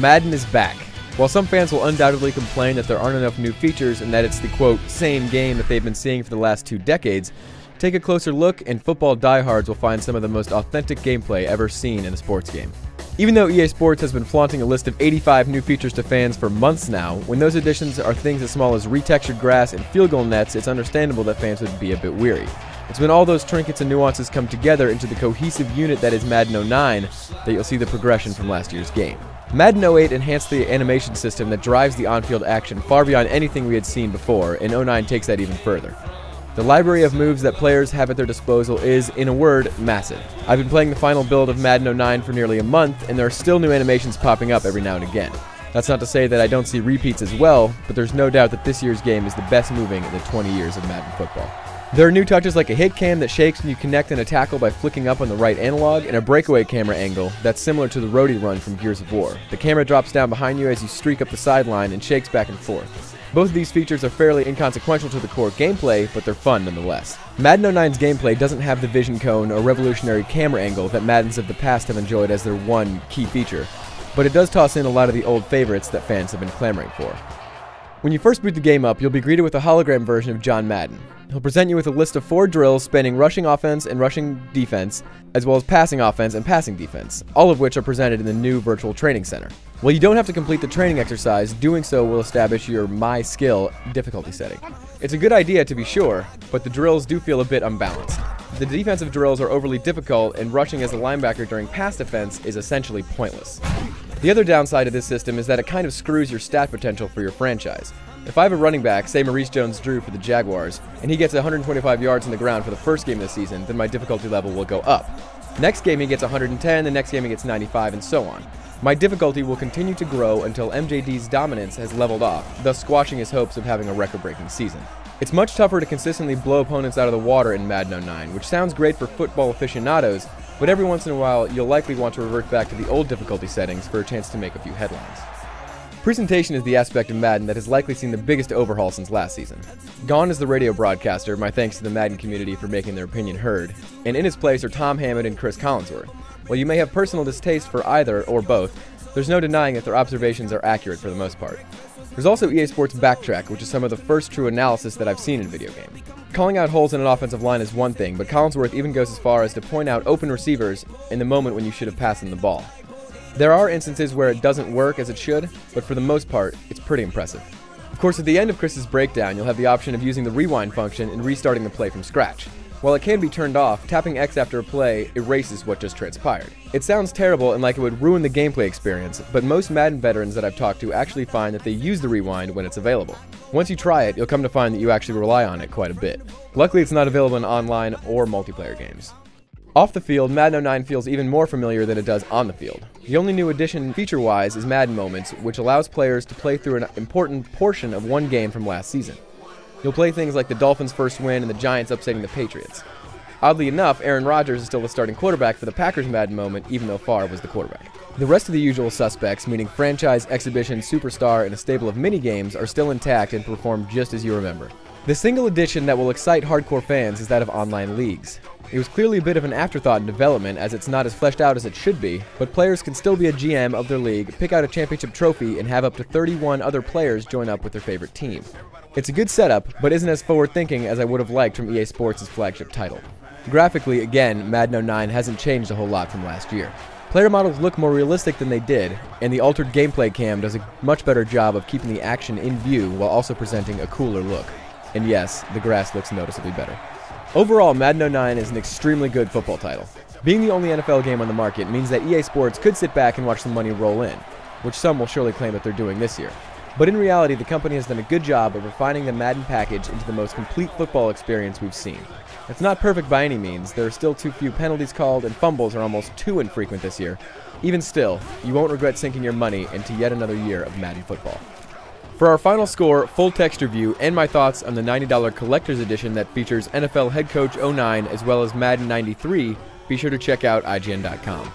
Madden is back. While some fans will undoubtedly complain that there aren't enough new features and that it's the, quote, same game that they've been seeing for the last 2 decades, take a closer look and football diehards will find some of the most authentic gameplay ever seen in a sports game. Even though EA Sports has been flaunting a list of 85 new features to fans for months now, when those additions are things as small as retextured grass and field goal nets, it's understandable that fans would be a bit weary. It's when all those trinkets and nuances come together into the cohesive unit that is Madden 09 that you'll see the progression from last year's game. Madden 08 enhanced the animation system that drives the on-field action far beyond anything we had seen before, and 09 takes that even further. The library of moves that players have at their disposal is, in a word, massive. I've been playing the final build of Madden 09 for nearly a month, and there are still new animations popping up every now and again. That's not to say that I don't see repeats as well, but there's no doubt that this year's game is the best moving in the 20 years of Madden football. There are new touches like a hit cam that shakes when you connect in a tackle by flicking up on the right analog, and a breakaway camera angle that's similar to the roadie run from Gears of War. The camera drops down behind you as you streak up the sideline and shakes back and forth. Both of these features are fairly inconsequential to the core gameplay, but they're fun nonetheless. Madden 09's gameplay doesn't have the vision cone or revolutionary camera angle that Maddens of the past have enjoyed as their one key feature, but it does toss in a lot of the old favorites that fans have been clamoring for. When you first boot the game up, you'll be greeted with a hologram version of John Madden. He'll present you with a list of 4 drills spanning rushing offense and rushing defense, as well as passing offense and passing defense, all of which are presented in the new virtual training center. While you don't have to complete the training exercise, doing so will establish your My Skill difficulty setting. It's a good idea to be sure, but the drills do feel a bit unbalanced. The defensive drills are overly difficult, and rushing as a linebacker during pass defense is essentially pointless. The other downside of this system is that it kind of screws your stat potential for your franchise. If I have a running back, say Maurice Jones-Drew for the Jaguars, and he gets 125 yards on the ground for the first game of the season, then my difficulty level will go up. Next game he gets 110, the next game he gets 95, and so on. My difficulty will continue to grow until MJD's dominance has leveled off, thus squashing his hopes of having a record-breaking season. It's much tougher to consistently blow opponents out of the water in Madden 09, which sounds great for football aficionados, but every once in a while you'll likely want to revert back to the old difficulty settings for a chance to make a few headlines. Presentation is the aspect of Madden that has likely seen the biggest overhaul since last season. Gone is the radio broadcaster, my thanks to the Madden community for making their opinion heard, and in his place are Tom Hammond and Chris Collinsworth. While you may have personal distaste for either or both, there's no denying that their observations are accurate for the most part. There's also EA Sports Backtrack, which is some of the first true analysis that I've seen in a video game. Calling out holes in an offensive line is one thing, but Collinsworth even goes as far as to point out open receivers in the moment when you should have passed them the ball. There are instances where it doesn't work as it should, but for the most part, it's pretty impressive. Of course, at the end of Chris's breakdown, you'll have the option of using the rewind function and restarting the play from scratch. While it can be turned off, tapping X after a play erases what just transpired. It sounds terrible and like it would ruin the gameplay experience, but most Madden veterans that I've talked to actually find that they use the rewind when it's available. Once you try it, you'll come to find that you actually rely on it quite a bit. Luckily, it's not available in online or multiplayer games. Off the field, Madden 09 feels even more familiar than it does on the field. The only new addition feature-wise is Madden Moments, which allows players to play through an important portion of one game from last season. You'll play things like the Dolphins' first win and the Giants upsetting the Patriots. Oddly enough, Aaron Rodgers is still the starting quarterback for the Packers' Madden moment, even though Favre was the quarterback. The rest of the usual suspects, meaning franchise, exhibition, superstar, and a stable of mini-games, are still intact and perform just as you remember. The single addition that will excite hardcore fans is that of online leagues. It was clearly a bit of an afterthought in development, as it's not as fleshed out as it should be, but players can still be a GM of their league, pick out a championship trophy, and have up to 31 other players join up with their favorite team. It's a good setup, but isn't as forward-thinking as I would have liked from EA Sports' flagship title. Graphically, again, Madden 09 hasn't changed a whole lot from last year. Player models look more realistic than they did, and the altered gameplay cam does a much better job of keeping the action in view while also presenting a cooler look. And yes, the grass looks noticeably better. Overall, Madden 09 is an extremely good football title. Being the only NFL game on the market means that EA Sports could sit back and watch the money roll in, which some will surely claim that they're doing this year. But in reality, the company has done a good job of refining the Madden package into the most complete football experience we've seen. It's not perfect by any means, there are still too few penalties called, and fumbles are almost too infrequent this year. Even still, you won't regret sinking your money into yet another year of Madden football. For our final score, full text review, and my thoughts on the $90 Collector's Edition that features NFL Head Coach 09 as well as Madden 93, be sure to check out IGN.com.